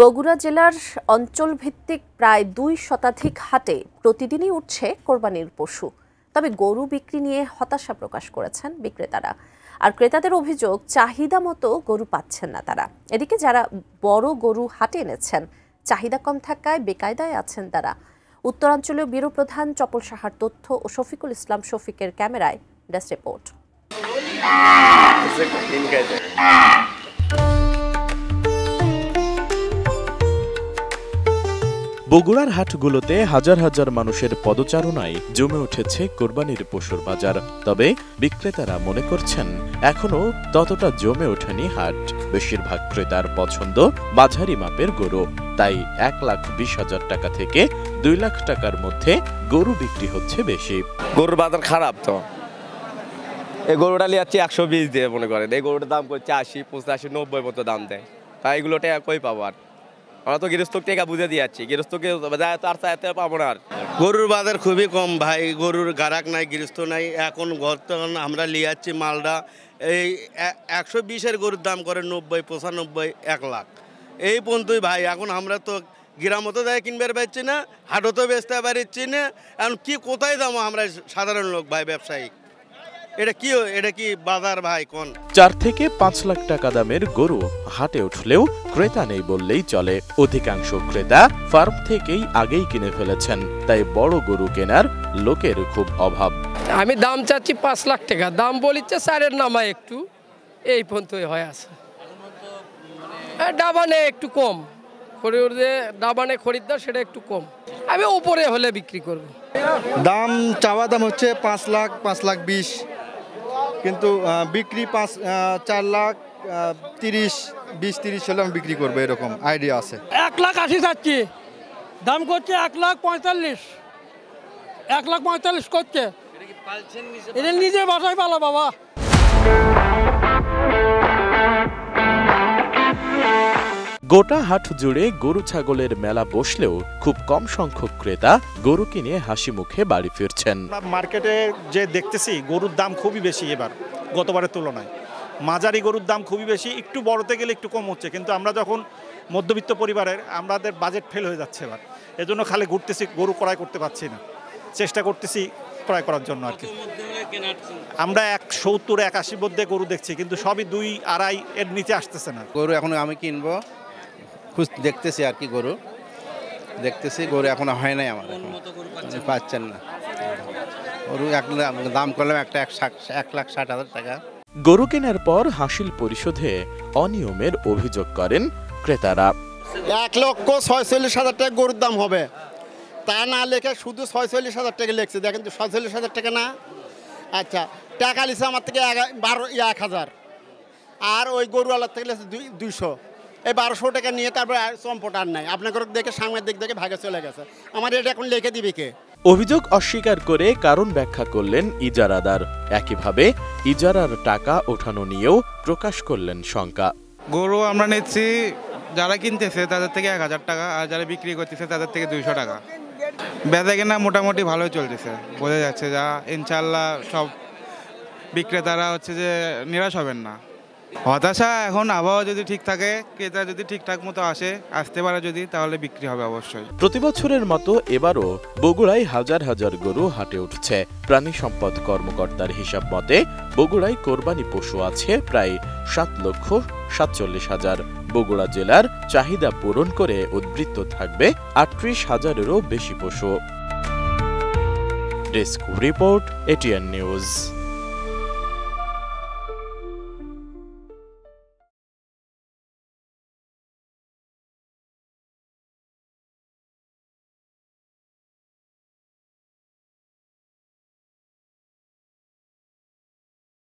বগুড়া জেলার অঞ্চলভিত্তিক প্রায় 2 শতাধিক হাটে প্রতিদিনই উঠছে কোরবানির পশু। তবে গরু বিক্রি নিয়ে হতাশা প্রকাশ করেছেন বিক্রেতারা। আর ক্রেতাদের অভিযোগ, চাহিদা মতো গরু পাচ্ছেন না তারা। এদিকে যারা বড় গরু হাটে এনেছেন, চাহিদা কম থাকায় বেকায়দায় আছেন তারা। উত্তরাঞ্চলীয় ব্যুরো প্রধান চপল সাহার তথ্য ও শফিকুল ইসলাম শফিকের ক্যামেরায় ডেস্ক রিপোর্ট। বগুড়ার হাটগুলোতে হাজার হাজার মানুষের পদচারণায় জমে উঠেছে কোরবানির পশুর বাজার। তবে বিক্রেতারা মনে করছেন এখনো ততটা জমে ওঠেনি হাট। বেশিরভাগ ক্রেতার পছন্দ মাঝারি মাপের গরু, তাই 1,20,000 টাকা থেকে 2 লাখ টাকার মধ্যে গরু বিক্রি হচ্ছে বেশি। গরুর বাজার খারাপ, তো এই গরুটা নিয়ে যাচ্ছে 120 দিয়ে, মনে করেন এই গরুটার দাম করছে 80, 85, 90 মতো দাম দেয়। তাই এগুলো টাকা কই পাবো? আর আমরা তো গৃহস্থকে টাকা বুঝে দিয়ে যাচ্ছি, গৃহস্থকে তার চাইতে পাবো না। আর গরুর বাজার খুবই কম ভাই, গরুর গারাক নাই, গৃহস্থ নাই। এখন বর্তমান আমরা নিয়ে যাচ্ছি মালটা, এই 120-এর গরুর দাম করে 90, 95, 1 লাখ এই পর্যন্তই ভাই। এখন আমরা তো গ্রামও তো দেয় কিনবে পারছি না, হাটও তো বেচতে পারছি না। এখন কি কোথায় দাম আমরা সাধারণ লোক ভাই, ব্যবসায়ী? এটা কি বাজার ভাই? কোন 4 থেকে 5 লাখ টাকা দামের গরু হাটে উঠলেও ক্রেতা নেই বললেই চলে। অধিকাংশ ক্রেতা ফার্ম থেকেই আগেই কিনে ফেলেছেন, তাই বড় গরু কেনার লোকের খুব অভাব। আমি দাম চাচ্ছি 5 লাখ টাকা, দাম বলিচ্ছে 4-এর নামায় একটু, এই পর্যন্তই হয়ে আছে। ডাবানে একটু কম, ডাবানে খরিদ্দার সেটা একটু কম, আমি উপরে হলে বিক্রি করব। দাম চাওয়া দাম হচ্ছে 5 লাখ, 5,20,000, কিন্তু বিক্রি 4 লাখ 20-30 হলে আমি বিক্রি করবো, এরকম আইডিয়া আছে। 1,80,000 চাচ্ছি, দাম করছে 1,45,000, 1,45,000 করছে। এটা নিজে বাসায় পালা বাবা। গোটা হাট জুড়ে গরু ছাগলের মেলা বসলেও খুব কম সংখ্যক ক্রেতা গরু কিনে হাসি মুখে বাড়ি ফিরছেন। মার্কেটে যে দেখতেছি গরুর দাম খুবই বেশি এবার গতবারের তুলনায়। মাঝারি গরুর দাম খুবই বেশি, একটু বড়তে গেলে একটু কম হচ্ছে, কিন্তু আমরা যখন মধ্যবিত্ত পরিবারের, আমাদের বাজেট ফেল হয়ে যাচ্ছে এবার। এজন্য খালি ঘুরতেছি, গরু ক্রয় করতে পারছি না, চেষ্টা করতেছি ক্রয় করার জন্য আর কি। আমরা 170-81 মধ্যে গরু দেখছি, কিন্তু সবই 2-2.5 এর নিচে আসতেছে না। গরু এখন আমি কিনবো, দেখতেছি আর কি, গরু দেখতেছি, গরু এখন হয় নাই আমার, পাচ্ছেন না গরু। দাম করলাম একটা 1,60,000 টাকা। গরু কেনার পর হাসিল পরিশোধে অনিয়মের অভিযোগ করেন ক্রেতারা। 1,46,000 টাকা গরুর দাম হবে, তা না লেখে শুধু 46,000 টাকা লিখছে। দেখেন তো 46,000 টাকা না। আচ্ছা, টাকা লিখছে আমার থেকে 1,000, আর ওই গরুওয়ালার থেকে লিখছে 200। এই 1,200 টাকা নিয়ে তারপরে চম্পট আর নাই, আপনাকে দেখে সাংবাদিক দেখে ভাগে চলে গেছে। আমার এটা এখন লিখে দিবে কে? অভিযোগ অস্বীকার করে কারণ ব্যাখ্যা করলেন ইজারাদার। একইভাবে ইজারার টাকা ওঠানো নিয়েও প্রকাশ করলেন শঙ্কা। গরু আমরা নিচ্ছি, যারা কিনতেছে তাদের থেকে 1,000 টাকা, আর যারা বিক্রি করতেছে তাদের থেকে 200 টাকা। বেচা কেনা মোটামুটি ভালোই চলতেছে, বোঝা যাচ্ছে যা। ইনশাল্লাহ সব বিক্রেতারা হচ্ছে যে নিরাশ হবেন না। হতাশা এখন আবহাওয়া যদি ঠিক থাকে, ক্রেতা যদি ঠিকঠাক মতো আসতে পারে যদি, তাহলে বিক্রি হবে অবশ্যই। প্রতি বছরের মতো এবারও বগুড়ায় হাজার হাজার গরু হাটে উঠছে। প্রাণী সম্পদ কর্মকর্তার হিসাব মতে বগুড়ায় কোরবানি পশু আছে প্রায় 7,47,000। বগুড়া জেলার চাহিদা পূরণ করে উদ্বৃত্ত থাকবে 38,000-এরও বেশি পশু। Desk report, ATN news.